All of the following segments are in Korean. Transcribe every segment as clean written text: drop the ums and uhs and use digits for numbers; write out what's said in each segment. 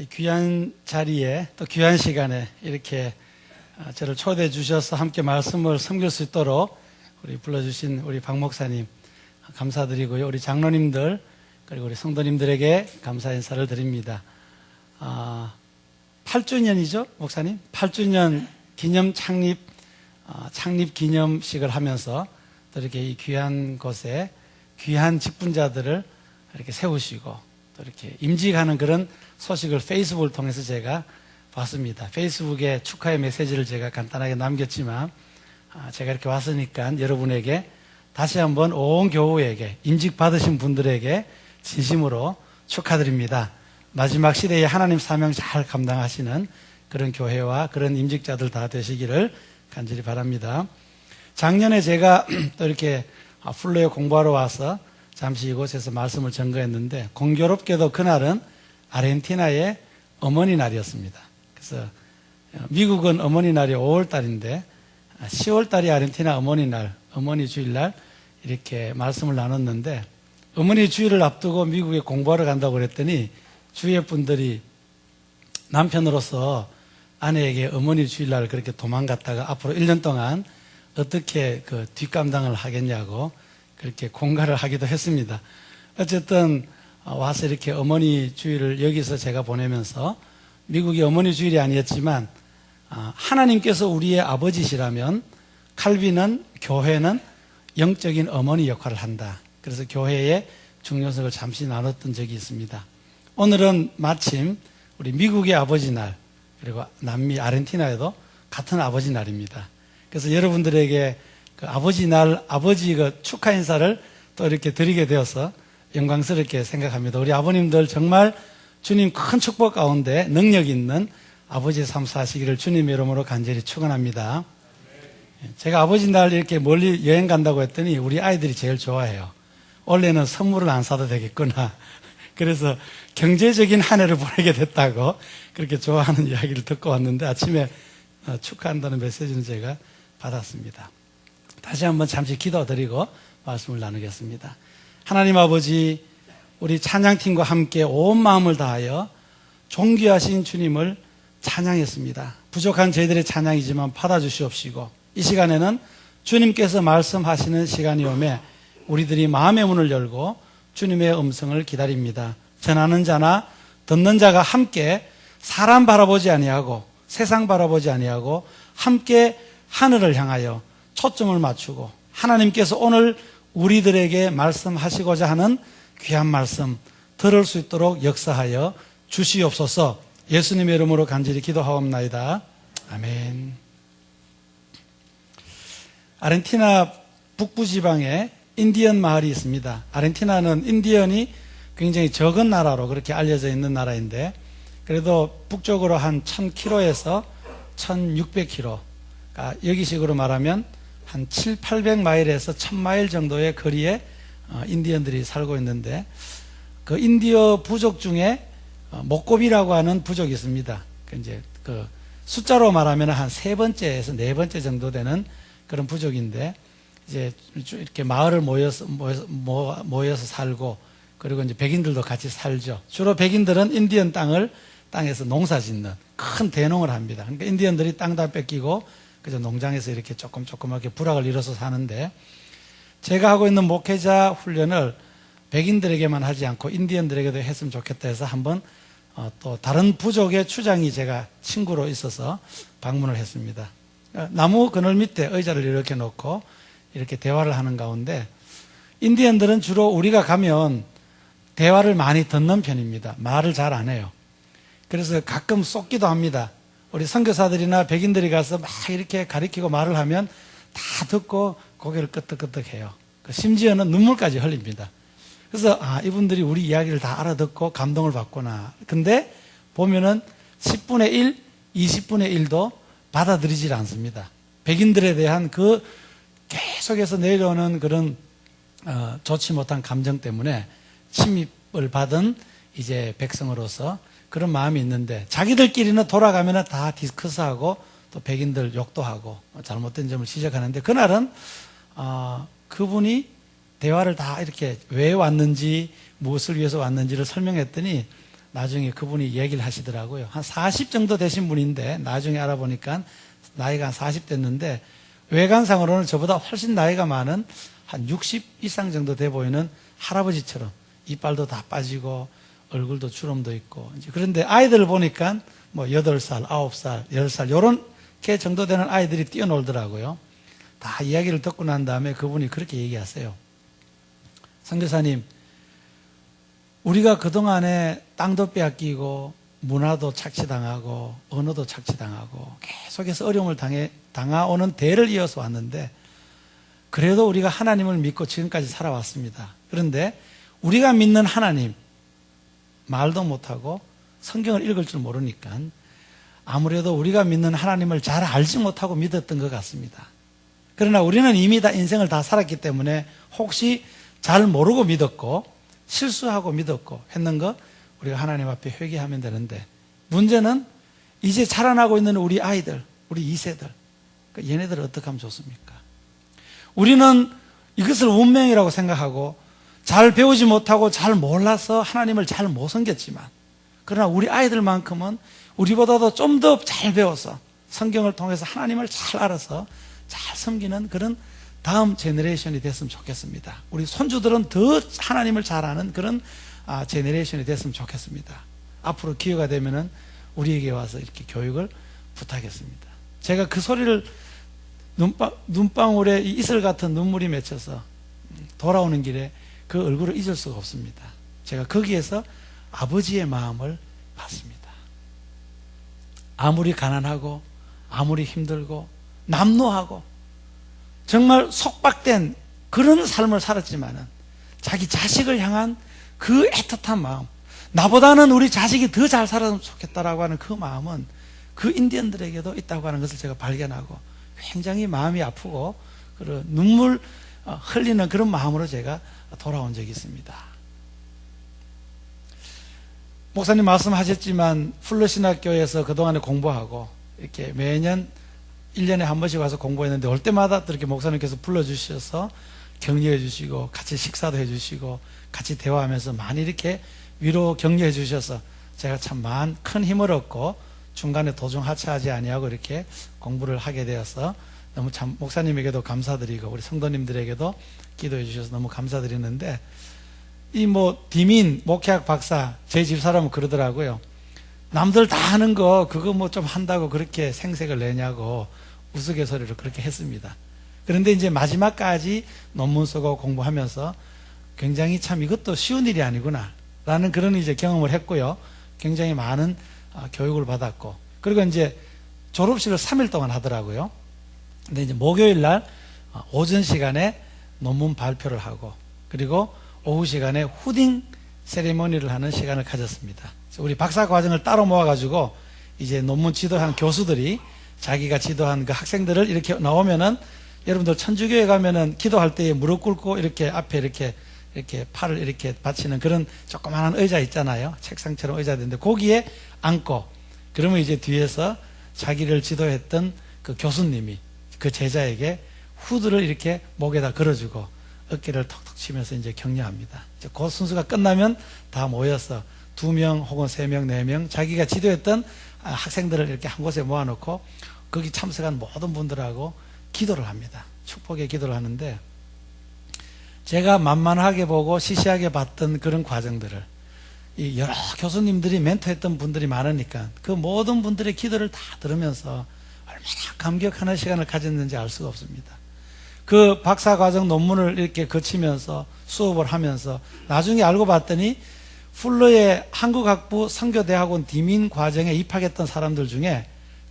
귀한 자리에 또 귀한 시간에 이렇게 저를 초대해 주셔서 함께 말씀을 섬길 수 있도록 우리 불러주신 우리 박 목사님 감사드리고요. 우리 장로님들 그리고 우리 성도님들에게 감사 인사를 드립니다. 8주년이죠, 목사님? 8주년 기념 창립 기념식을 하면서 또 이렇게 이 귀한 곳에 귀한 직분자들을 이렇게 세우시고 또 이렇게 임직하는 그런 소식을 페이스북을 통해서 제가 봤습니다. 페이스북에 축하의 메시지를 제가 간단하게 남겼지만 제가 이렇게 왔으니까 여러분에게 다시 한번 온 교우에게 임직 받으신 분들에게 진심으로 축하드립니다. 마지막 시대에 하나님 사명 잘 감당하시는 그런 교회와 그런 임직자들 다 되시기를 간절히 바랍니다. 작년에 제가 또 이렇게 플로에 공부하러 와서 잠시 이곳에서 말씀을 전거했는데 공교롭게도 그날은 아르헨티나의 어머니 날이었습니다. 그래서 미국은 어머니 날이 5월 달인데 10월 달이 아르헨티나 어머니 날, 어머니 주일날 이렇게 말씀을 나눴는데 어머니 주일을 앞두고 미국에 공부하러 간다고 그랬더니 주위의 분들이 남편으로서 아내에게 어머니 주일날 그렇게 도망갔다가 앞으로 1년 동안 어떻게 그 뒷감당을 하겠냐고 그렇게 공갈을 하기도 했습니다. 어쨌든 와서 이렇게 어머니 주일을 여기서 제가 보내면서 미국이 어머니 주일이 아니었지만 하나님께서 우리의 아버지시라면 칼빈은 교회는 영적인 어머니 역할을 한다. 그래서 교회의 중요성을 잠시 나눴던 적이 있습니다. 오늘은 마침 우리 미국의 아버지 날 그리고 남미 아르헨티나에도 같은 아버지 날입니다. 그래서 여러분들에게 그 아버지 날 아버지 그 축하 인사를 또 이렇게 드리게 되어서 영광스럽게 생각합니다. 우리 아버님들 정말 주님 큰 축복 가운데 능력 있는 아버지의 삶 사시기를 주님의 이름으로 간절히 축원합니다. 제가 아버지 날 이렇게 멀리 여행 간다고 했더니 우리 아이들이 제일 좋아해요. 원래는 선물을 안 사도 되겠구나. 그래서 경제적인 한 해를 보내게 됐다고 그렇게 좋아하는 이야기를 듣고 왔는데 아침에 축하한다는 메시지는 제가 받았습니다. 다시 한번 잠시 기도드리고 말씀을 나누겠습니다. 하나님 아버지, 우리 찬양팀과 함께 온 마음을 다하여 존귀하신 주님을 찬양했습니다. 부족한 저희들의 찬양이지만 받아주시옵시고 이 시간에는 주님께서 말씀하시는 시간이 오매 우리들이 마음의 문을 열고 주님의 음성을 기다립니다. 전하는 자나 듣는 자가 함께 사람 바라보지 아니하고 세상 바라보지 아니하고 함께 하늘을 향하여 초점을 맞추고 하나님께서 오늘 우리들에게 말씀하시고자 하는 귀한 말씀 들을 수 있도록 역사하여 주시옵소서. 예수님의 이름으로 간절히 기도하옵나이다. 아멘. 아르헨티나 북부 지방에 인디언 마을이 있습니다. 아르헨티나는 인디언이 굉장히 적은 나라로 그렇게 알려져 있는 나라인데 그래도 북쪽으로 한 1000km에서 1600km 여기식으로 말하면 한 700~800마일에서 1000마일 정도의 거리에 인디언들이 살고 있는데 그 인디어 부족 중에 목고비라고 하는 부족이 있습니다. 이제 그 숫자로 말하면 한 3번째에서 4번째 정도 되는 그런 부족인데 이제 이렇게 마을을 모여서 살고 그리고 이제 백인들도 같이 살죠. 주로 백인들은 인디언 땅에서 농사 짓는 큰 대농을 합니다. 그러니까 인디언들이 땅 다 뺏기고 그저 농장에서 이렇게 조그맣게 부락을 이뤄서 사는데 제가 하고 있는 목회자 훈련을 백인들에게만 하지 않고 인디언들에게도 했으면 좋겠다 해서 한번 또 다른 부족의 추장이 제가 친구로 있어서 방문을 했습니다. 나무 그늘 밑에 의자를 이렇게 놓고 이렇게 대화를 하는 가운데 인디언들은 주로 우리가 가면 대화를 많이 듣는 편입니다. 말을 잘 안 해요. 그래서 가끔 쏟기도 합니다. 우리 선교사들이나 백인들이 가서 막 이렇게 가리키고 말을 하면 다 듣고 고개를 끄덕끄덕해요. 심지어는 눈물까지 흘립니다. 그래서 이분들이 우리 이야기를 다 알아듣고 감동을 받구나. 근데 보면은 10분의 1, 20분의 1도 받아들이질 않습니다. 백인들에 대한 그 계속해서 내려오는 그런 좋지 못한 감정 때문에 침입을 받은 이제 백성으로서 그런 마음이 있는데 자기들끼리는 돌아가면 다 디스커스하고 또 백인들 욕도 하고 잘못된 점을 지적하는데 그날은 그분이 대화를 다 이렇게 왜 왔는지 무엇을 위해서 왔는지를 설명했더니 나중에 그분이 얘기를 하시더라고요. 한 40 정도 되신 분인데 나중에 알아보니까 나이가 한 40 됐는데 외관상으로는 저보다 훨씬 나이가 많은 한 60 이상 정도 돼 보이는 할아버지처럼 이빨도 다 빠지고 얼굴도 주름도 있고 그런데 아이들을 보니까 뭐 8살, 9살, 10살 요런 게 정도 되는 아이들이 뛰어놀더라고요. 다 이야기를 듣고 난 다음에 그분이 그렇게 얘기하세요. 선교사님, 우리가 그동안에 땅도 빼앗기고 문화도 착취당하고 언어도 착취당하고 계속해서 어려움을 당하오는 대를 이어서 왔는데 그래도 우리가 하나님을 믿고 지금까지 살아왔습니다. 그런데 우리가 믿는 하나님 말도 못하고 성경을 읽을 줄 모르니까 아무래도 우리가 믿는 하나님을 잘 알지 못하고 믿었던 것 같습니다. 그러나 우리는 이미 다 인생을 다 살았기 때문에 혹시 잘 모르고 믿었고 실수하고 믿었고 했는 거 우리가 하나님 앞에 회개하면 되는데 문제는 이제 자라나고 있는 우리 아이들, 우리 2세들 얘네들을 어떻게 하면 좋습니까? 우리는 이것을 운명이라고 생각하고 잘 배우지 못하고 잘 몰라서 하나님을 잘 못 섬겼지만 그러나 우리 아이들만큼은 우리보다도 좀 더 잘 배워서 성경을 통해서 하나님을 잘 알아서 잘 섬기는 그런 다음 제너레이션이 됐으면 좋겠습니다. 우리 손주들은 더 하나님을 잘 아는 그런 제너레이션이 됐으면 좋겠습니다. 앞으로 기회가 되면은 우리에게 와서 이렇게 교육을 부탁했습니다. 제가 그 소리를 눈방울에 이슬 같은 눈물이 맺혀서 돌아오는 길에 그 얼굴을 잊을 수가 없습니다. 제가 거기에서 아버지의 마음을 봤습니다. 아무리 가난하고 아무리 힘들고 남노하고 정말 속박된 그런 삶을 살았지만은 자기 자식을 향한 그 애틋한 마음, 나보다는 우리 자식이 더 잘 살았으면 좋겠다라고 하는 그 마음은 그 인디언들에게도 있다고 하는 것을 제가 발견하고 굉장히 마음이 아프고 그런 눈물 흘리는 그런 마음으로 제가 돌아온 적이 있습니다. 목사님 말씀하셨지만 풀러신학교에서 그동안에 공부하고 이렇게 매년 1년에 한 번씩 와서 공부했는데 올 때마다 또 이렇게 목사님께서 불러주셔서 격려해 주시고 같이 식사도 해 주시고 같이 대화하면서 많이 이렇게 위로 격려해 주셔서 제가 참 큰 힘을 얻고 중간에 도중 하차하지 아니하고 이렇게 공부를 하게 되어서 너무 참 목사님에게도 감사드리고 우리 성도님들에게도 기도해 주셔서 너무 감사드리는데 이 디민 목회학 박사 제 집사람은 그러더라고요. 남들 다 하는 거 그거 좀 한다고 그렇게 생색을 내냐고 우스갯소리로 그렇게 했습니다. 그런데 이제 마지막까지 논문 쓰고 공부하면서 굉장히 참 이것도 쉬운 일이 아니구나 라는 그런 이제 경험을 했고요. 굉장히 많은 교육을 받았고 그리고 이제 졸업식을 3일 동안 하더라고요. 근데 이제 목요일 날 오전 시간에 논문 발표를 하고 그리고 오후 시간에 후딩 세리머니를 하는 시간을 가졌습니다. 우리 박사 과정을 따로 모아가지고 이제 논문 지도한 교수들이 자기가 지도한 그 학생들을 이렇게 나오면은 여러분들 천주교에 가면은 기도할 때 무릎 꿇고 이렇게 앞에 이렇게 팔을 이렇게 받치는 그런 조그마한 의자 있잖아요. 책상처럼 의자인데 거기에 앉고 그러면 이제 뒤에서 자기를 지도했던 그 교수님이 그 제자에게 후드를 이렇게 목에다 걸어주고 어깨를 톡톡 치면서 이제 격려합니다. 이제 그 순서가 끝나면 다 모여서 2명 혹은 3명, 4명 자기가 지도했던 학생들을 이렇게 한 곳에 모아놓고 거기 참석한 모든 분들하고 기도를 합니다. 축복의 기도를 하는데 제가 만만하게 보고 시시하게 봤던 그런 과정들을 이 여러 교수님들이 멘토했던 분들이 많으니까 그 모든 분들의 기도를 다 들으면서 얼마나 감격하는 시간을 가졌는지 알 수가 없습니다. 그 박사과정 논문을 이렇게 거치면서 수업을 하면서 나중에 알고 봤더니 풀러의 한국학부 선교대학원 디민 과정에 입학했던 사람들 중에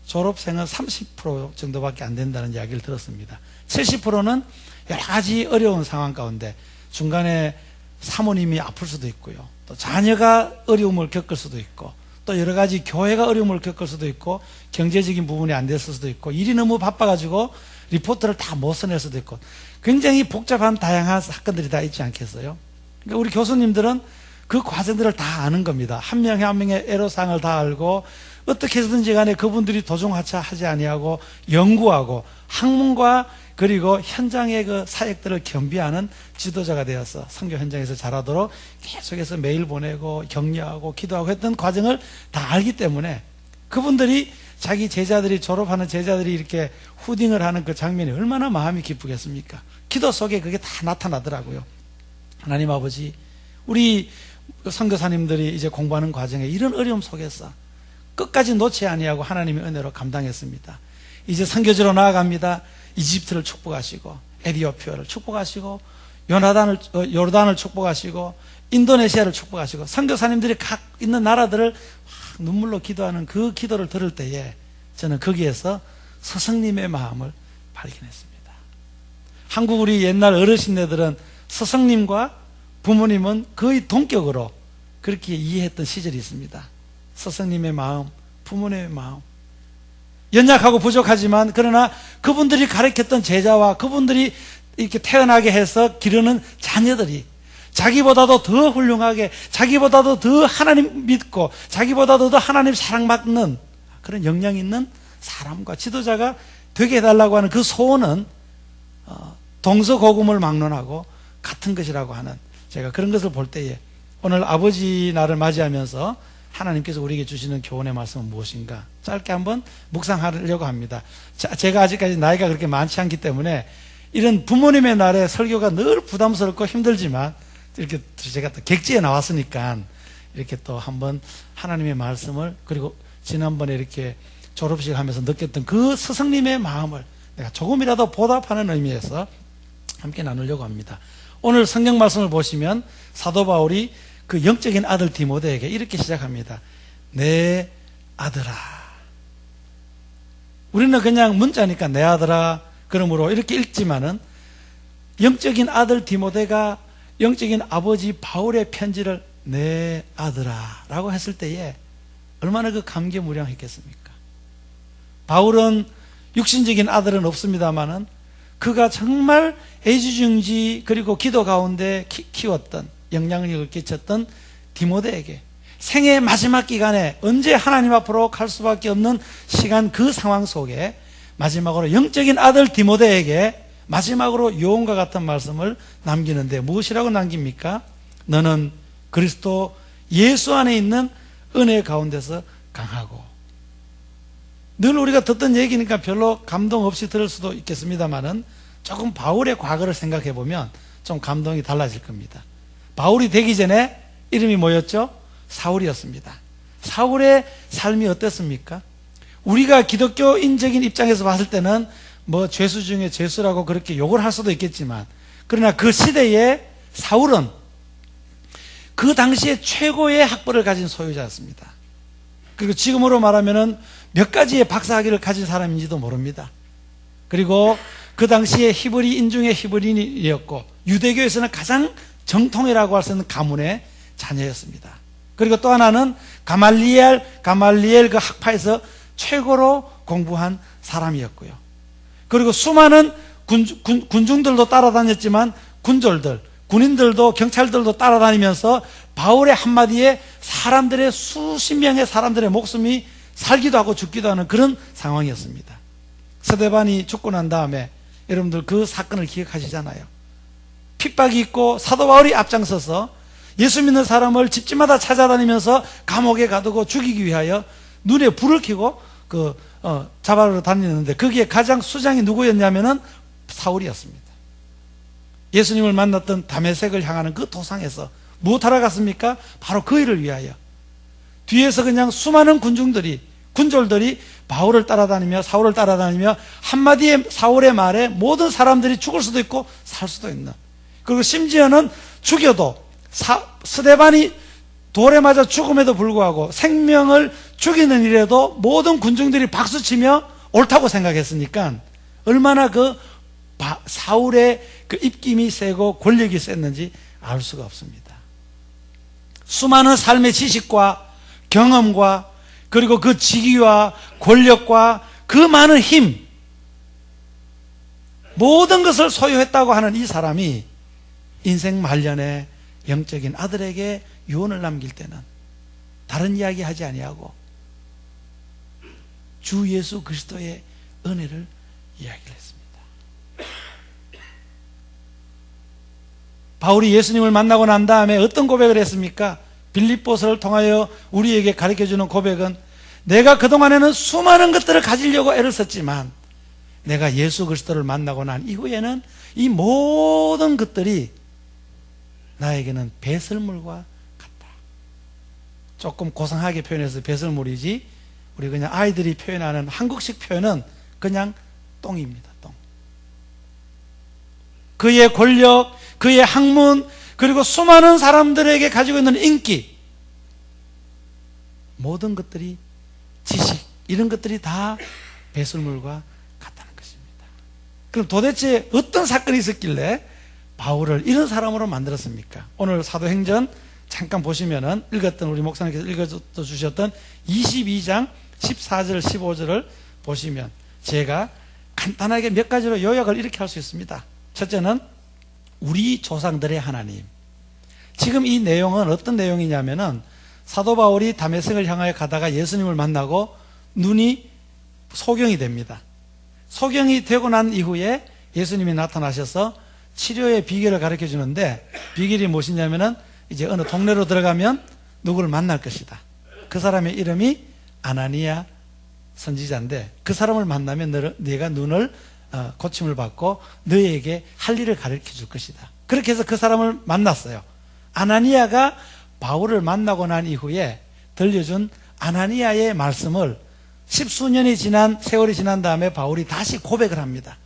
졸업생은 30% 정도밖에 안 된다는 이야기를 들었습니다. 70%는 여러 가지 어려운 상황 가운데 중간에 사모님이 아플 수도 있고요. 또 자녀가 어려움을 겪을 수도 있고 또 여러 가지 교회가 어려움을 겪을 수도 있고 경제적인 부분이 안 됐을 수도 있고 일이 너무 바빠가지고 리포트를 다 못 써낼 수도 있고 굉장히 복잡한 다양한 사건들이 다 있지 않겠어요? 그러니까 우리 교수님들은 그 과정들을 다 아는 겁니다. 한 명의 한 명의 애로사항을 다 알고 어떻게 해서든지 간에 그분들이 도중하차하지 아니하고 연구하고 학문과 그리고 현장의 그 사역들을 겸비하는 지도자가 되어서 선교 현장에서 자라도록 계속해서 메일 보내고 격려하고 기도하고 했던 과정을 다 알기 때문에 그분들이 자기 제자들이 졸업하는 제자들이 이렇게 후딩을 하는 그 장면이 얼마나 마음이 기쁘겠습니까? 기도 속에 그게 다 나타나더라고요. 하나님 아버지, 우리 선교사님들이 이제 공부하는 과정에 이런 어려움 속에서 끝까지 놓지 아니하고 하나님의 은혜로 감당했습니다. 이제 선교지로 나아갑니다. 이집트를 축복하시고 에티오피아를 축복하시고 요르단을 축복하시고 인도네시아를 축복하시고 선교사님들이 각 있는 나라들을 눈물로 기도하는 그 기도를 들을 때에 저는 거기에서 스승님의 마음을 발견했습니다. 한국 우리 옛날 어르신네들은 스승님과 부모님은 거의 동격으로 그렇게 이해했던 시절이 있습니다. 스승님의 마음, 부모님의 마음. 연약하고 부족하지만 그러나 그분들이 가르쳤던 제자와 그분들이 이렇게 태어나게 해서 기르는 자녀들이 자기보다도 더 훌륭하게, 자기보다도 더 하나님 믿고 자기보다도 더 하나님 사랑받는 그런 역량 있는 사람과 지도자가 되게 해달라고 하는 그 소원은 동서고금을 막론하고 같은 것이라고 하는, 제가 그런 것을 볼 때에 오늘 아버지 날을 맞이하면서 하나님께서 우리에게 주시는 교훈의 말씀은 무엇인가 짧게 한번 묵상하려고 합니다. 제가 아직까지 나이가 그렇게 많지 않기 때문에 이런 부모님의 날에 설교가 늘 부담스럽고 힘들지만 이렇게 제가 또 객지에 나왔으니까 이렇게 또 한번 하나님의 말씀을, 그리고 지난번에 이렇게 졸업식 하면서 느꼈던 그 스승님의 마음을 내가 조금이라도 보답하는 의미에서 함께 나누려고 합니다. 오늘 성경 말씀을 보시면 사도 바울이 그 영적인 아들 디모데에게 이렇게 시작합니다. 내 아들아. 우리는 그냥 문자니까 내 아들아 그러므로 이렇게 읽지만은 영적인 아들 디모데가 영적인 아버지 바울의 편지를 내 아들아 라고 했을 때에 얼마나 그 감개무량했겠습니까? 바울은 육신적인 아들은 없습니다마는 그가 정말 애지중지 그리고 기도 가운데 키웠던, 영향력을 끼쳤던 디모데에게 생애의 마지막 기간에 언제 하나님 앞으로 갈 수밖에 없는 시간, 그 상황 속에 마지막으로 영적인 아들 디모데에게 마지막으로 요원과 같은 말씀을 남기는데 무엇이라고 남깁니까? 너는 그리스도 예수 안에 있는 은혜 가운데서 강하고. 늘 우리가 듣던 얘기니까 별로 감동 없이 들을 수도 있겠습니다만은 조금 바울의 과거를 생각해 보면 좀 감동이 달라질 겁니다. 바울이 되기 전에 이름이 뭐였죠? 사울이었습니다. 사울의 삶이 어땠습니까? 우리가 기독교인적인 입장에서 봤을 때는 뭐 죄수 중에 죄수라고 그렇게 욕을 할 수도 있겠지만, 그러나 그 시대에 사울은 그 당시에 최고의 학벌을 가진 소유자였습니다. 그리고 지금으로 말하면은 몇 가지의 박사학위를 가진 사람인지도 모릅니다. 그리고 그 당시에 히브리인 중에 히브리인이었고 유대교에서는 가장 정통이라고 할 수 있는 가문의 자녀였습니다. 그리고 또 하나는 가말리엘 그 학파에서 최고로 공부한 사람이었고요. 그리고 수많은 군중들도 따라다녔지만 군졸들, 군인들도 경찰들도 따라다니면서 바울의 한마디에 사람들의 수십 명의 사람들의 목숨이 살기도 하고 죽기도 하는 그런 상황이었습니다. 스데반이 죽고 난 다음에 여러분들 그 사건을 기억하시잖아요. 핍박이 있고 사도 바울이 앞장서서 예수 믿는 사람을 집집마다 찾아다니면서 감옥에 가두고 죽이기 위하여 눈에 불을 켜고 잡아러 다니는데 거기에 가장 수장이 누구였냐면은 사울이었습니다. 예수님을 만났던 다메섹을 향하는 그 도상에서 무엇하러 갔습니까? 바로 그 일을 위하여. 뒤에서 그냥 수많은 군졸들이 바울을 따라다니며 사울을 따라다니며 한마디의 사울의 말에 모든 사람들이 죽을 수도 있고 살 수도 있는, 그리고 심지어는 죽여도 스데반이 돌에 맞아 죽음에도 불구하고 생명을 죽이는 일에도 모든 군중들이 박수치며 옳다고 생각했으니까 얼마나 사울의 그 입김이 세고 권력이 셌는지 알 수가 없습니다. 수많은 삶의 지식과 경험과 그리고 그 직위와 권력과 그 많은 힘, 모든 것을 소유했다고 하는 이 사람이 인생 말년에 영적인 아들에게 유언을 남길 때는 다른 이야기 하지 아니하고 주 예수 그리스도의 은혜를 이야기를 했습니다. 바울이 예수님을 만나고 난 다음에 어떤 고백을 했습니까? 빌립보서를 통하여 우리에게 가르쳐주는 고백은 내가 그동안에는 수많은 것들을 가지려고 애를 썼지만 내가 예수 그리스도를 만나고 난 이후에는 이 모든 것들이 나에게는 배설물과 같다. 조금 고상하게 표현해서 배설물이지 우리 그냥 아이들이 표현하는 한국식 표현은 그냥 똥입니다. 똥. 그의 권력, 그의 학문, 그리고 수많은 사람들에게 가지고 있는 인기, 모든 것들이 지식, 이런 것들이 다 배설물과 같다는 것입니다. 그럼 도대체 어떤 사건이 있었길래 바울을 이런 사람으로 만들었습니까? 오늘 사도행전 잠깐 보시면은 읽었던 우리 목사님께서 읽어주셨던 22장 14절 15절을 보시면 제가 간단하게 몇 가지로 요약을 이렇게 할 수 있습니다. 첫째는 우리 조상들의 하나님. 지금 이 내용은 어떤 내용이냐면은 사도 바울이 다메섹을 향하여 가다가 예수님을 만나고 눈이 소경이 됩니다. 소경이 되고 난 이후에 예수님이 나타나셔서 치료의 비결을 가르쳐 주는데 비결이 무엇이냐면은 이제 어느 동네로 들어가면 누구를 만날 것이다. 그 사람의 이름이 아나니아 선지자인데 그 사람을 만나면 네가 눈을 고침을 받고 너에게 할 일을 가르쳐 줄 것이다. 그렇게 해서 그 사람을 만났어요. 아나니아가 바울을 만나고 난 이후에 들려준 아나니아의 말씀을 십수년이 지난 세월이 지난 다음에 바울이 다시 고백을 합니다.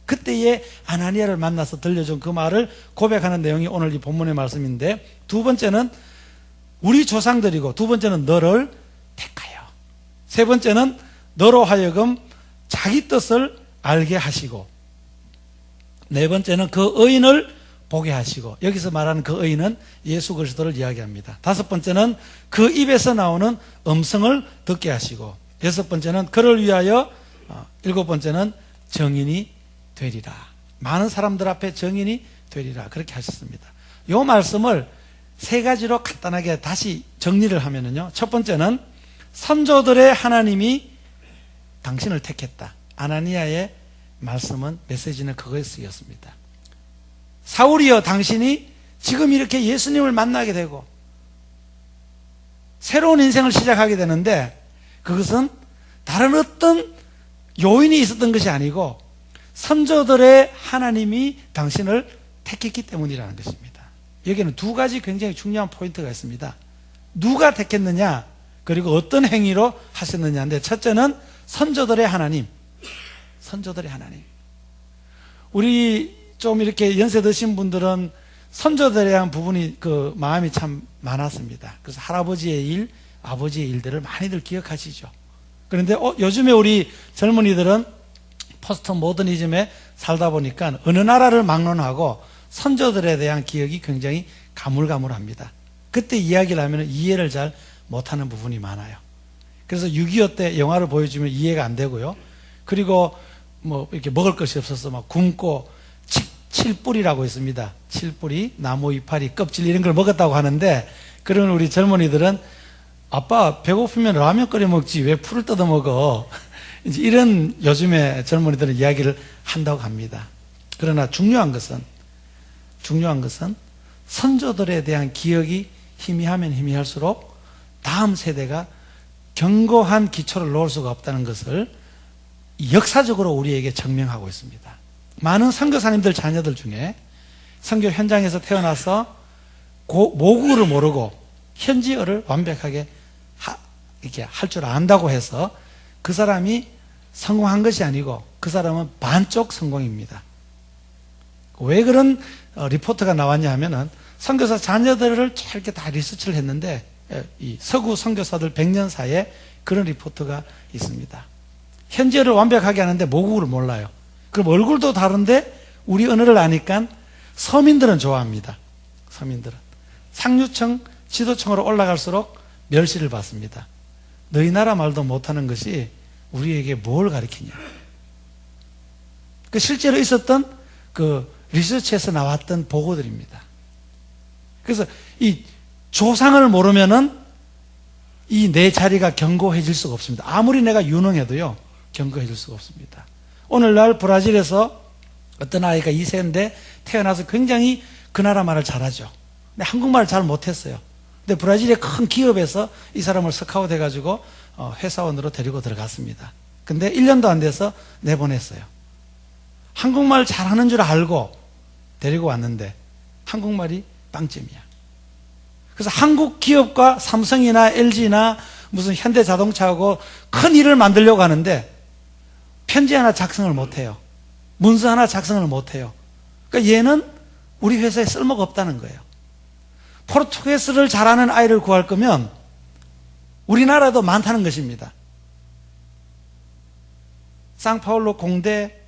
그때에 아나니아를 만나서 들려준 그 말을 고백하는 내용이 오늘 이 본문의 말씀인데 두 번째는 우리 조상들이고 두 번째는 너를 택하여 세 번째는 너로 하여금 자기 뜻을 알게 하시고 네 번째는 그 의인을 보게 하시고 여기서 말하는 그 의인은 예수 그리스도를 이야기합니다. 다섯 번째는 그 입에서 나오는 음성을 듣게 하시고 여섯 번째는 그를 위하여 일곱 번째는 정인이 되리라. 많은 사람들 앞에 정인이 되리라. 그렇게 하셨습니다. 이 말씀을 세 가지로 간단하게 다시 정리를 하면은요. 첫 번째는 선조들의 하나님이 당신을 택했다. 아나니아의 말씀은 메시지는 그거에 쓰였습니다. 사울이여 당신이 지금 이렇게 예수님을 만나게 되고 새로운 인생을 시작하게 되는데 그것은 다른 어떤 요인이 있었던 것이 아니고 선조들의 하나님이 당신을 택했기 때문이라는 것입니다. 여기에는 두 가지 굉장히 중요한 포인트가 있습니다. 누가 택했느냐 그리고 어떤 행위로 하셨느냐인데 첫째는 선조들의 하나님. 선조들의 하나님. 우리 좀 이렇게 연세 드신 분들은 선조들에 대한 부분이 그 마음이 참 많았습니다. 그래서 할아버지의 일, 아버지의 일들을 많이들 기억하시죠. 그런데 요즘에 우리 젊은이들은 포스트 모더니즘에 살다 보니까 어느 나라를 막론하고 선조들에 대한 기억이 굉장히 가물가물합니다. 그때 이야기를 하면 이해를 잘 못하는 부분이 많아요. 그래서 6.25 때 영화를 보여주면 이해가 안 되고요. 그리고 뭐 이렇게 먹을 것이 없어서 막 굶고 칠뿌리라고 있습니다. 칠뿌리, 나무 이파리, 껍질 이런 걸 먹었다고 하는데 그런 우리 젊은이들은 아빠 배고프면 라면 끓여 먹지 왜 풀을 뜯어 먹어? 이제 이런 요즘에 젊은이들은 이야기를 한다고 합니다. 그러나 중요한 것은 선조들에 대한 기억이 희미하면 희미할수록 다음 세대가 견고한 기초를 놓을 수가 없다는 것을 역사적으로 우리에게 증명하고 있습니다. 많은 선교사님들 자녀들 중에 선교 현장에서 태어나서 모국어를 모르고 현지어를 완벽하게 이렇게 할 줄 안다고 해서 그 사람이 성공한 것이 아니고 그 사람은 반쪽 성공입니다. 왜 그런 리포트가 나왔냐 하면은 선교사 자녀들을 이렇게 다 리서치를 했는데 이 서구 선교사들 100년 사이에 그런 리포트가 있습니다. 현지어를 완벽하게 하는데 모국어를 몰라요. 그럼 얼굴도 다른데 우리 언어를 아니까 서민들은 좋아합니다. 서민들은. 상류층, 지도층으로 올라갈수록 멸시를 받습니다. 너희 나라 말도 못하는 것이 우리에게 뭘 가르치냐. 그 실제로 있었던 그 리서치에서 나왔던 보고들입니다. 그래서 이 조상을 모르면은 이 내 자리가 견고해질 수가 없습니다. 아무리 내가 유능해도요, 견고해질 수가 없습니다. 오늘날 브라질에서 어떤 아이가 2세인데 태어나서 굉장히 그 나라 말을 잘하죠. 근데 한국말을 잘 못했어요. 근데 브라질의 큰 기업에서 이 사람을 스카우트 해가지고 회사원으로 데리고 들어갔습니다. 근데 1년도 안 돼서 내보냈어요. 한국말 잘하는 줄 알고 데리고 왔는데 한국말이 빵점이야. 그래서 한국 기업과 삼성이나 LG나 무슨 현대자동차하고 큰 일을 만들려고 하는데 편지 하나 작성을 못해요. 문서 하나 작성을 못해요. 그러니까 얘는 우리 회사에 쓸모가 없다는 거예요. 포르투게스를 잘하는 아이를 구할 거면 우리나라도 많다는 것입니다. 상파울로 공대,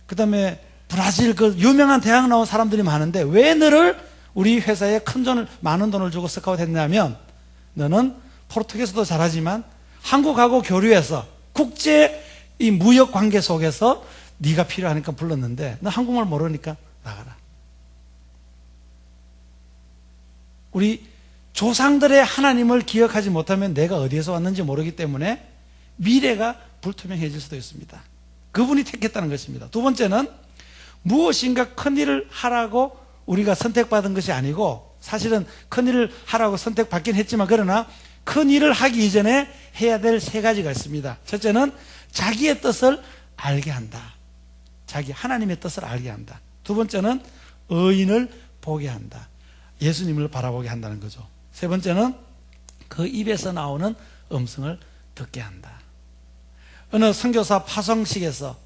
그 다음에 브라질 그 유명한 대학 나온 사람들이 많은데 왜 너를 우리 회사에 큰 돈을, 많은 돈을 주고 스카우트 했냐면 너는 포르투게스도 잘하지만 한국하고 교류해서 국제 이 무역 관계 속에서 네가 필요하니까 불렀는데 너 한국말 모르니까 나가라. 우리 조상들의 하나님을 기억하지 못하면 내가 어디에서 왔는지 모르기 때문에 미래가 불투명해질 수도 있습니다. 그분이 택했다는 것입니다. 두 번째는 무엇인가 큰 일을 하라고 우리가 선택받은 것이 아니고 사실은 큰 일을 하라고 선택받긴 했지만 그러나 큰 일을 하기 이전에 해야 될 세 가지가 있습니다. 첫째는 자기의 뜻을 알게 한다. 자기 하나님의 뜻을 알게 한다. 두 번째는 의인을 보게 한다. 예수님을 바라보게 한다는 거죠. 세 번째는 그 입에서 나오는 음성을 듣게 한다. 어느 선교사 파송식에서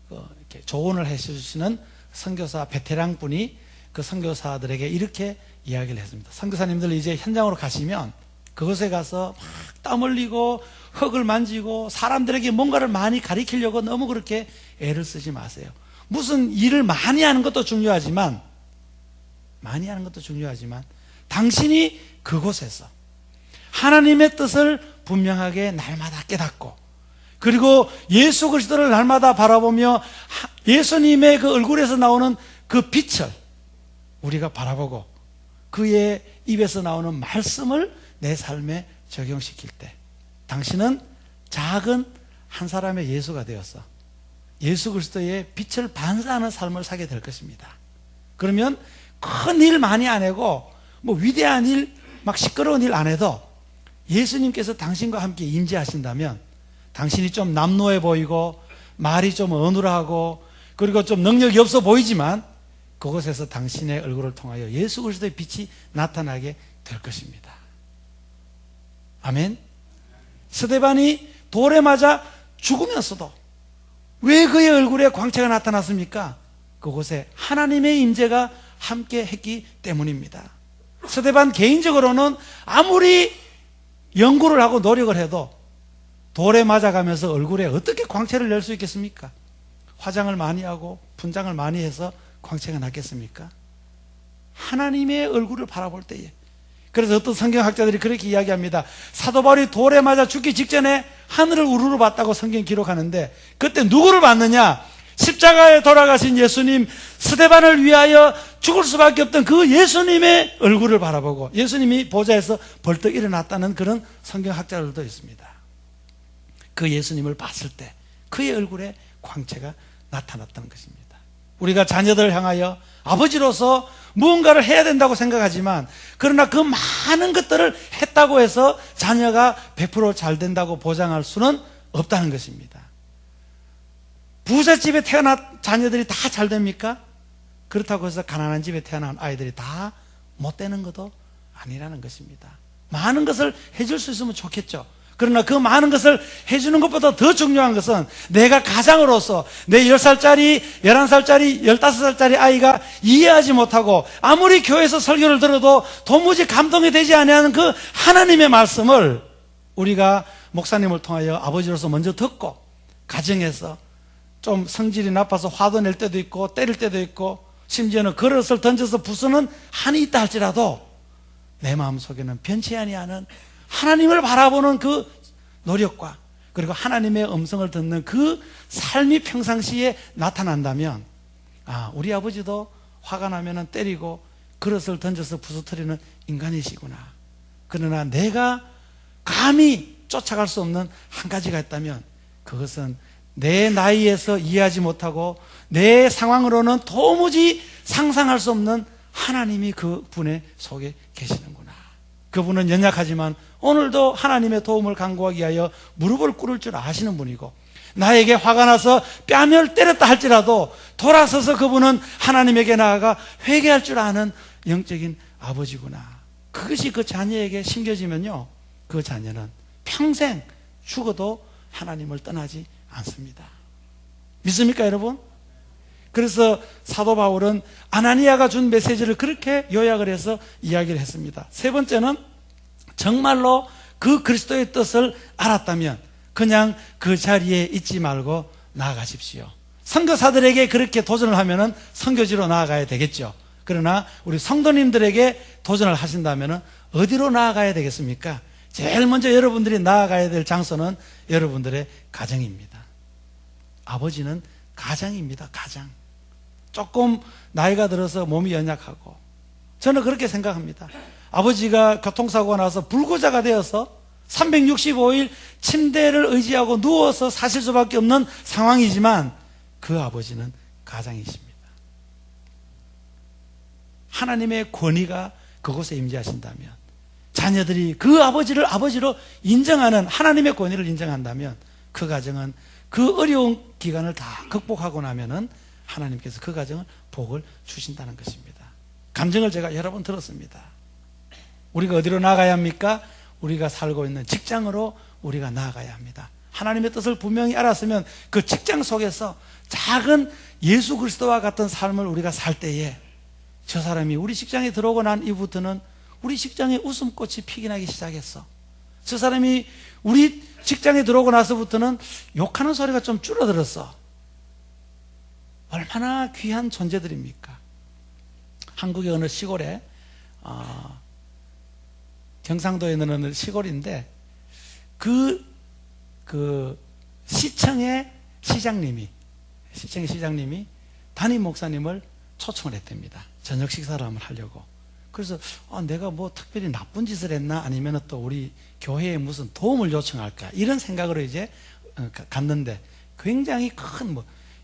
이렇게 조언을 해주시는 선교사 베테랑 분이 그 선교사들에게 이렇게 이야기를 했습니다. 선교사님들 이제 현장으로 가시면 그곳에 가서 막 땀 흘리고 흙을 만지고 사람들에게 뭔가를 많이 가리키려고 너무 그렇게 애를 쓰지 마세요. 무슨 일을 많이 하는 것도 중요하지만 당신이 그곳에서 하나님의 뜻을 분명하게 날마다 깨닫고 그리고 예수 그리스도를 날마다 바라보며 예수님의 그 얼굴에서 나오는 그 빛을 우리가 바라보고 그의 입에서 나오는 말씀을 내 삶에 적용시킬 때 당신은 작은 한 사람의 예수가 되어서 예수 그리스도의 빛을 반사하는 삶을 살게 될 것입니다. 그러면 큰 일 많이 안 하고 뭐 위대한 일, 막 시끄러운 일 안 해도 예수님께서 당신과 함께 임재하신다면 당신이 좀 남노해 보이고 말이 좀 어눌하고 그리고 좀 능력이 없어 보이지만 그곳에서 당신의 얼굴을 통하여 예수 그리스도의 빛이 나타나게 될 것입니다. 아멘. 스데반이 돌에 맞아 죽으면서도 왜 그의 얼굴에 광채가 나타났습니까? 그곳에 하나님의 임재가 함께 했기 때문입니다. 스데반 개인적으로는 아무리 연구를 하고 노력을 해도 돌에 맞아가면서 얼굴에 어떻게 광채를 낼 수 있겠습니까? 화장을 많이 하고 분장을 많이 해서 광채가 났겠습니까? 하나님의 얼굴을 바라볼 때에. 그래서 어떤 성경학자들이 그렇게 이야기합니다. 사도 바울이 돌에 맞아 죽기 직전에 하늘을 우르르 봤다고 성경 기록하는데 그때 누구를 봤느냐? 십자가에 돌아가신 예수님, 스데반을 위하여 죽을 수밖에 없던 그 예수님의 얼굴을 바라보고 예수님이 보좌에서 벌떡 일어났다는 그런 성경학자들도 있습니다. 그 예수님을 봤을 때 그의 얼굴에 광채가 나타났다는 것입니다. 우리가 자녀들을 향하여 아버지로서 무언가를 해야 된다고 생각하지만 그러나 그 많은 것들을 했다고 해서 자녀가 100% 잘 된다고 보장할 수는 없다는 것입니다. 부잣집에 태어난 자녀들이 다 잘 됩니까? 그렇다고 해서 가난한 집에 태어난 아이들이 다 못 되는 것도 아니라는 것입니다. 많은 것을 해줄 수 있으면 좋겠죠. 그러나 그 많은 것을 해주는 것보다 더 중요한 것은 내가 가장으로서 내 10살짜리, 11살짜리, 15살짜리 아이가 이해하지 못하고 아무리 교회에서 설교를 들어도 도무지 감동이 되지 않는 그 하나님의 말씀을 우리가 목사님을 통하여 아버지로서 먼저 듣고 가정에서 좀 성질이 나빠서 화도 낼 때도 있고 때릴 때도 있고 심지어는 그릇을 던져서 부수는 한이 있다 할지라도 내 마음속에는 변치 아니하는 하나님을 바라보는 그 노력과 그리고 하나님의 음성을 듣는 그 삶이 평상시에 나타난다면 우리 아버지도 화가 나면 때리고 그릇을 던져서 부수뜨리는 인간이시구나. 그러나 내가 감히 쫓아갈 수 없는 한 가지가 있다면 그것은 내 나이에서 이해하지 못하고 내 상황으로는 도무지 상상할 수 없는 하나님이 그 분의 속에 계시는구나. 그분은 연약하지만 오늘도 하나님의 도움을 간구하기 위하여 무릎을 꿇을 줄 아시는 분이고, 나에게 화가 나서 뺨을 때렸다 할지라도 돌아서서 그분은 하나님에게 나아가 회개할 줄 아는 영적인 아버지구나. 그것이 그 자녀에게 심겨지면요, 그 자녀는 평생 죽어도 하나님을 떠나지 않습니다. 믿습니까, 여러분? 그래서 사도 바울은 아나니아가 준 메시지를 그렇게 요약을 해서 이야기를 했습니다. 세 번째는, 정말로 그 그리스도의 뜻을 알았다면 그냥 그 자리에 있지 말고 나아가십시오. 선교사들에게 그렇게 도전을 하면은 선교지로 나아가야 되겠죠. 그러나 우리 성도님들에게 도전을 하신다면 어디로 나아가야 되겠습니까? 제일 먼저 여러분들이 나아가야 될 장소는 여러분들의 가정입니다. 아버지는 가장입니다. 가장. 조금 나이가 들어서 몸이 연약하고, 저는 그렇게 생각합니다. 아버지가 교통사고가 나서 불구자가 되어서 365일 침대를 의지하고 누워서 사실 수밖에 없는 상황이지만 그 아버지는 가장이십니다. 하나님의 권위가 그곳에 임재하신다면, 자녀들이 그 아버지를 아버지로 인정하는 하나님의 권위를 인정한다면, 그 가정은 그 어려운 기간을 다 극복하고 나면은 하나님께서 그 가정을 복을 주신다는 것입니다. 감정을 제가 여러 번 들었습니다. 우리가 어디로 나가야 합니까? 우리가 살고 있는 직장으로 우리가 나아가야 합니다. 하나님의 뜻을 분명히 알았으면 그 직장 속에서 작은 예수 그리스도와 같은 삶을 우리가 살 때에, 저 사람이 우리 직장에 들어오고 난 이후부터는 우리 직장에 웃음꽃이 피기 나기 시작했어. 저 사람이 우리 직장에 들어오고 나서부터는 욕하는 소리가 좀 줄어들었어. 얼마나 귀한 존재들입니까? 한국의 어느 시골에, 경상도에 있는 어느 시골인데, 그 시청의 시장님이 담임 목사님을 초청을 했답니다. 저녁 식사를 한번 하려고. 그래서 내가 뭐 특별히 나쁜 짓을 했나, 아니면 또 우리 교회에 무슨 도움을 요청할까, 이런 생각으로 이제 갔는데, 굉장히 큰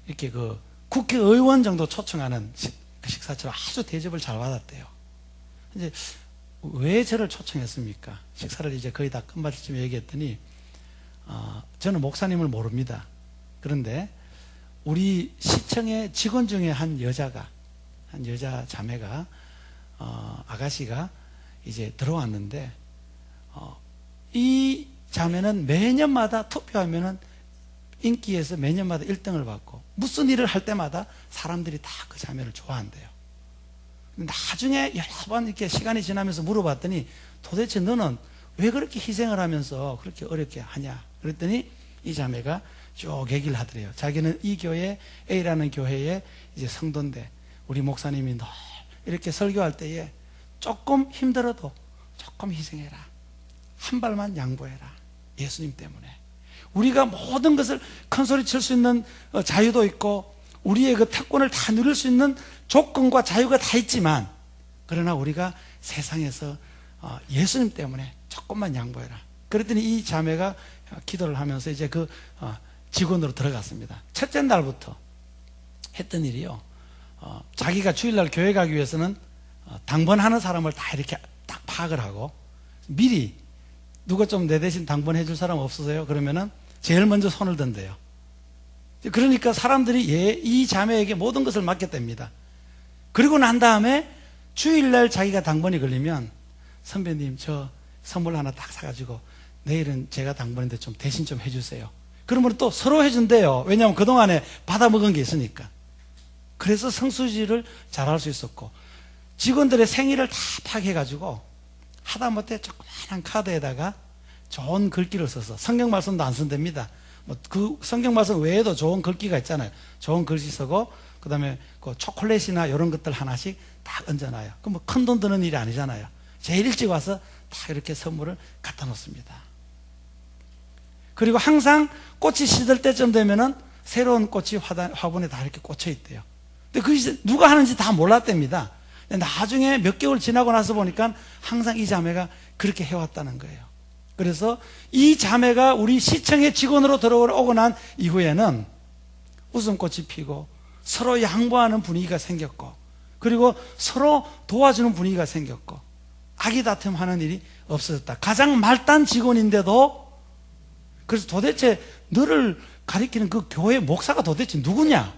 이렇게 그 국회의원 정도 초청하는 그 식사처럼 아주 대접을 잘 받았대요. 이제 왜 저를 초청했습니까? 식사를 이제 거의 다 끝마칠 쯤 얘기했더니, 저는 목사님을 모릅니다. 그런데 우리 시청의 직원 중에 한 여자 자매가, 아가씨가 이제 들어왔는데, 이 자매는 매년마다 투표하면은 인기에서 매년마다 1등을 받고, 무슨 일을 할 때마다 사람들이 다 그 자매를 좋아한대요. 나중에 여러 번 이렇게 시간이 지나면서 물어봤더니, 도대체 너는 왜 그렇게 희생을 하면서 그렇게 어렵게 하냐? 그랬더니 이 자매가 쭉 얘기를 하더래요. 자기는 이 교회, A라는 교회에 이제 성도인데, 우리 목사님이 늘 이렇게 설교할 때에 조금 힘들어도 조금 희생해라. 한 발만 양보해라. 예수님 때문에. 우리가 모든 것을 큰 소리 칠 수 있는 자유도 있고, 우리의 그 특권을 다 누릴 수 있는 조건과 자유가 다 있지만, 그러나 우리가 세상에서 예수님 때문에 조금만 양보해라. 그랬더니 이 자매가 기도를 하면서 이제 그 직원으로 들어갔습니다. 첫째 날부터 했던 일이요, 자기가 주일날 교회 가기 위해서는 당번하는 사람을 다 이렇게 딱 파악을 하고, 미리 누가 좀 내 대신 당번해 줄 사람 없으세요? 그러면은 제일 먼저 손을 든대요. 그러니까 사람들이 이 자매에게 모든 것을 맡겼답니다. 그리고 난 다음에 주일날 자기가 당번이 걸리면, 선배님 저 선물 하나 딱 사가지고 내일은 제가 당번인데 좀 대신 좀 해주세요. 그러면 또 서로 해준대요. 왜냐하면 그동안에 받아먹은 게 있으니까. 그래서 성수지를 잘할 수 있었고, 직원들의 생일을 다 파악해가지고 하다못해 조그마한 카드에다가 좋은 글귀를 써서, 성경 말씀도 안 쓴답니다. 그 성경 말씀 외에도 좋은 글귀가 있잖아요. 좋은 글씨 쓰고, 그 다음에 그 초콜릿이나 이런 것들 하나씩 딱 얹어놔요. 그럼 뭐 큰 돈 드는 일이 아니잖아요. 제일 일찍 와서 다 이렇게 선물을 갖다 놓습니다. 그리고 항상 꽃이 시들 때쯤 되면은 새로운 꽃이 화분에 다 이렇게 꽂혀 있대요. 근데 그것이 누가 하는지 다 몰랐답니다. 나중에 몇 개월 지나고 나서 보니까 항상 이 자매가 그렇게 해왔다는 거예요. 그래서 이 자매가 우리 시청의 직원으로 들어오고 난 이후에는 웃음꽃이 피고 서로 양보하는 분위기가 생겼고, 그리고 서로 도와주는 분위기가 생겼고 악의 다툼하는 일이 없어졌다. 가장 말단 직원인데도 그래서 도대체 너를 가리키는 그 교회 목사가 도대체 누구냐?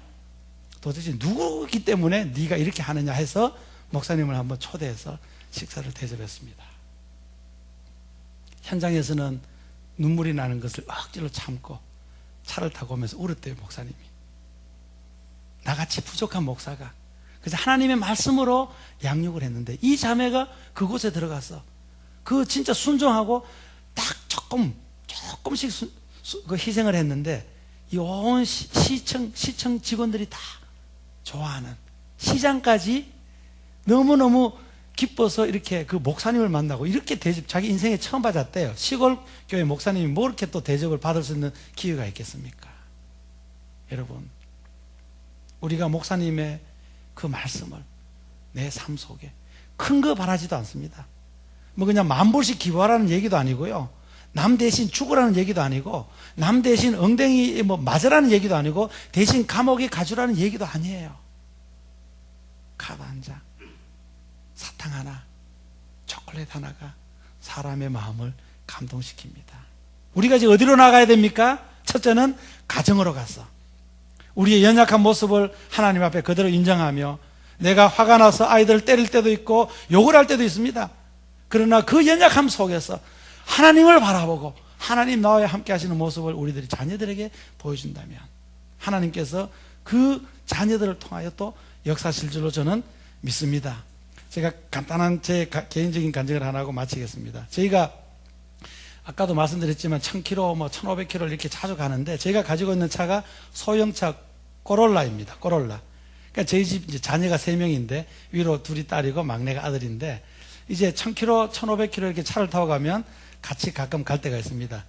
도대체 누구기 때문에 네가 이렇게 하느냐 해서 목사님을 한번 초대해서 식사를 대접했습니다. 현장에서는 눈물이 나는 것을 억지로 참고 차를 타고 오면서 울었대요, 목사님이. 나같이 부족한 목사가 그래서 하나님의 말씀으로 양육을 했는데 이 자매가 그곳에 들어가서 그 진짜 순종하고 딱 조금씩 그 희생을 했는데 이 온 시청 직원들이 다 좋아하는 시장까지 너무너무 기뻐서 이렇게 그 목사님을 만나고 이렇게 대접, 자기 인생에 처음 받았대요. 시골 교회 목사님이 뭐 이렇게 또 대접을 받을 수 있는 기회가 있겠습니까? 여러분, 우리가 목사님의 그 말씀을 내 삶 속에 큰 거 바라지도 않습니다. 뭐 그냥 만불씩 기부하라는 얘기도 아니고요. 남 대신 죽으라는 얘기도 아니고 남 대신 엉덩이 뭐 맞으라는 얘기도 아니고 대신 감옥에 가주라는 얘기도 아니에요. 카드 한 장, 사탕 하나, 초콜릿 하나가 사람의 마음을 감동시킵니다. 우리가 이제 어디로 나가야 됩니까? 첫째는 가정으로 가서 우리의 연약한 모습을 하나님 앞에 그대로 인정하며 내가 화가 나서 아이들을 때릴 때도 있고 욕을 할 때도 있습니다. 그러나 그 연약함 속에서 하나님을 바라보고 하나님 나와 함께 하시는 모습을 우리들이 자녀들에게 보여준다면 하나님께서 그 자녀들을 통하여 또 역사하실 줄로 저는 믿습니다. 제가 간단한 제 개인적인 간증을 하나 하고 마치겠습니다. 저희가 아까도 말씀드렸지만 1000km, 뭐 1500km를 이렇게 자주 가는데 저희가 가지고 있는 차가 소형차 코롤라입니다. 코롤라. 그러니까 저희 집 이제 자녀가 3명인데 위로 둘이 딸이고 막내가 아들인데 이제 1000km, 1500km 이렇게 차를 타고 가면 같이 가끔 갈 때가 있습니다.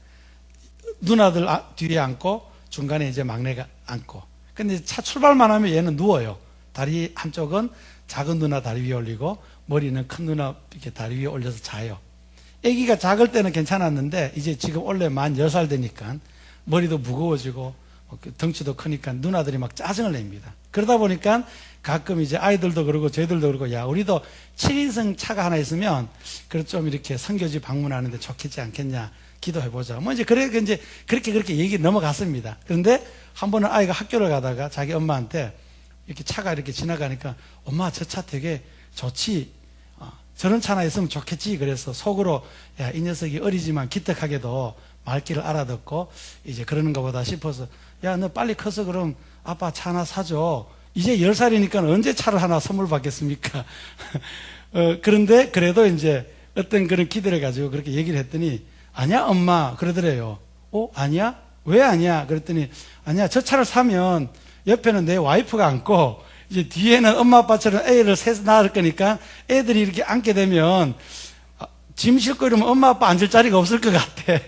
누나들 뒤에 앉고 중간에 이제 막내가 앉고. 근데 차 출발만 하면 얘는 누워요. 다리 한쪽은 작은 누나 다리 위에 올리고 머리는 큰 누나 이렇게 다리 위에 올려서 자요. 아기가 작을 때는 괜찮았는데 이제 지금 원래 만 10살 되니까 머리도 무거워지고 덩치도 크니까 누나들이 막 짜증을 냅니다. 그러다 보니까 가끔 이제 아이들도 그러고 저희들도 그러고 야 우리도 7인승 차가 하나 있으면 그래 좀 이렇게 선교지 방문하는데 좋겠지 않겠냐 기도해보자. 뭐 이제 그렇게 얘기 넘어갔습니다. 그런데 한 번은 아이가 학교를 가다가 자기 엄마한테 이렇게 차가 이렇게 지나가니까 엄마 저 차 되게 좋지. 저런 차 하나 있으면 좋겠지. 그래서 속으로 야 이 녀석이 어리지만 기특하게도 말귀를 알아듣고 이제 그러는가 보다 싶어서 야 너 빨리 커서 그럼 아빠 차 하나 사줘. 이제 10살이니까 언제 차를 하나 선물 받겠습니까? 그런데 그래도 이제 어떤 그런 기대를 가지고 그렇게 얘기를 했더니 아니야 엄마 그러더래요. 아니야? 왜 아니야? 그랬더니 아니야 저 차를 사면 옆에는 내 와이프가 앉고 이제 뒤에는 엄마 아빠처럼 애를 셋 낳을 거니까 애들이 이렇게 앉게 되면 짐 싣고 이러면 엄마 아빠 앉을 자리가 없을 것 같아.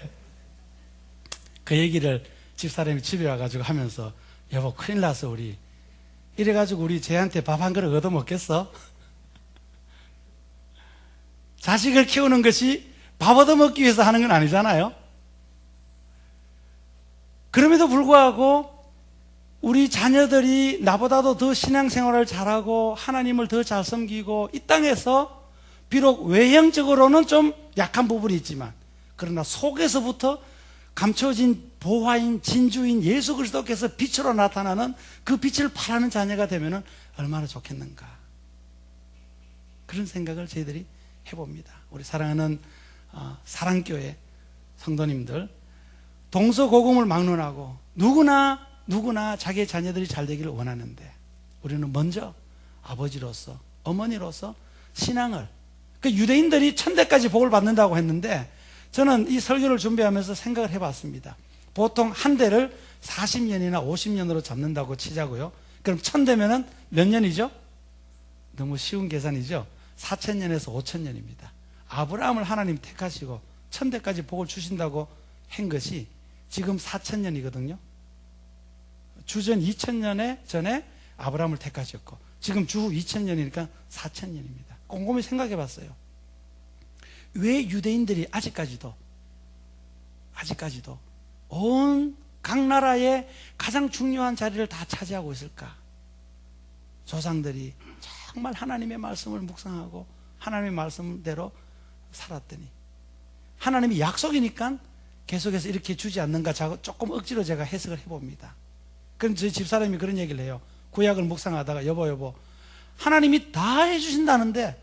그 얘기를 집사람이 집에 와가지고 하면서 여보 큰일 났어 우리. 이래가지고 우리 쟤한테 밥 한 그릇 얻어먹겠어? 자식을 키우는 것이 밥 얻어먹기 위해서 하는 건 아니잖아요. 그럼에도 불구하고 우리 자녀들이 나보다도 더 신앙생활을 잘하고 하나님을 더 잘 섬기고 이 땅에서 비록 외형적으로는 좀 약한 부분이 있지만 그러나 속에서부터 감춰진 보화인 진주인 예수 그리스도께서 빛으로 나타나는 그 빛을 바라는 자녀가 되면 얼마나 좋겠는가 그런 생각을 저희들이 해봅니다. 우리 사랑하는 사랑교회 성도님들 동서고금을 막론하고 누구나 자기의 자녀들이 잘 되기를 원하는데 우리는 먼저 아버지로서 어머니로서 신앙을 유대인들이 천대까지 복을 받는다고 했는데 저는 이 설교를 준비하면서 생각을 해봤습니다. 보통 한 대를 40년이나 50년으로 잡는다고 치자고요. 그럼 1000대면은 몇 년이죠? 너무 쉬운 계산이죠. 4000년에서 5000년입니다. 아브라함을 하나님 택하시고 1000대까지 복을 주신다고 한 것이 지금 4000년이거든요. 주전 2000년에 전에 아브라함을 택하셨고 지금 주후 2000년이니까 4000년입니다. 곰곰이 생각해 봤어요. 왜 유대인들이 아직까지도 온 각 나라의 가장 중요한 자리를 다 차지하고 있을까? 조상들이 정말 하나님의 말씀을 묵상하고 하나님의 말씀대로 살았더니 하나님이 약속이니까 계속해서 이렇게 주지 않는가 조금 억지로 제가 해석을 해봅니다. 그럼 저희 집사람이 그런 얘기를 해요. 구약을 묵상하다가 여보 하나님이 다 해주신다는데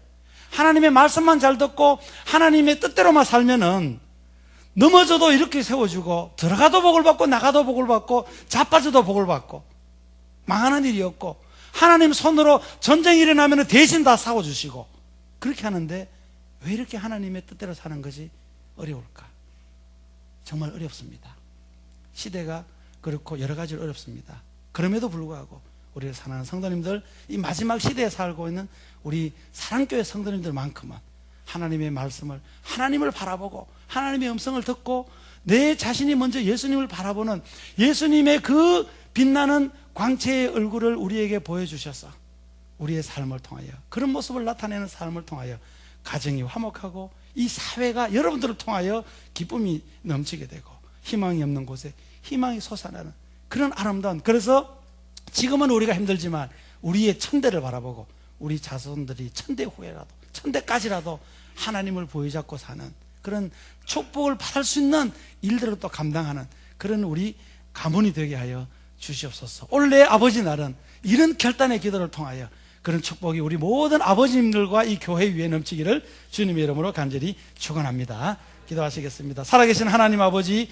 하나님의 말씀만 잘 듣고 하나님의 뜻대로만 살면은 넘어져도 이렇게 세워주고 들어가도 복을 받고 나가도 복을 받고 자빠져도 복을 받고 망하는 일이 없고 하나님 손으로 전쟁이 일어나면 대신 다 싸워주시고 그렇게 하는데 왜 이렇게 하나님의 뜻대로 사는 것이 어려울까? 정말 어렵습니다. 시대가 그렇고 여러 가지로 어렵습니다. 그럼에도 불구하고 우리를 사랑하는 성도님들, 이 마지막 시대에 살고 있는 우리 사랑교회 성도님들만큼은 하나님의 말씀을, 하나님을 바라보고 하나님의 음성을 듣고 내 자신이 먼저 예수님을 바라보는 예수님의 그 빛나는 광채의 얼굴을 우리에게 보여주셔서 우리의 삶을 통하여 그런 모습을 나타내는 삶을 통하여 가정이 화목하고 이 사회가 여러분들을 통하여 기쁨이 넘치게 되고 희망이 없는 곳에 희망이 솟아나는 그런 아름다운, 그래서 지금은 우리가 힘들지만 우리의 천대를 바라보고 우리 자손들이 천대 후에라도 천대까지라도 하나님을 보여잡고 사는 그런 축복을 받을 수 있는 일들을 또 감당하는 그런 우리 가문이 되게 하여 주시옵소서. 올해 아버지 날은 이런 결단의 기도를 통하여 그런 축복이 우리 모든 아버지님들과 이 교회 위에 넘치기를 주님의 이름으로 간절히 축원합니다. 기도하시겠습니다. 살아계신 하나님 아버지,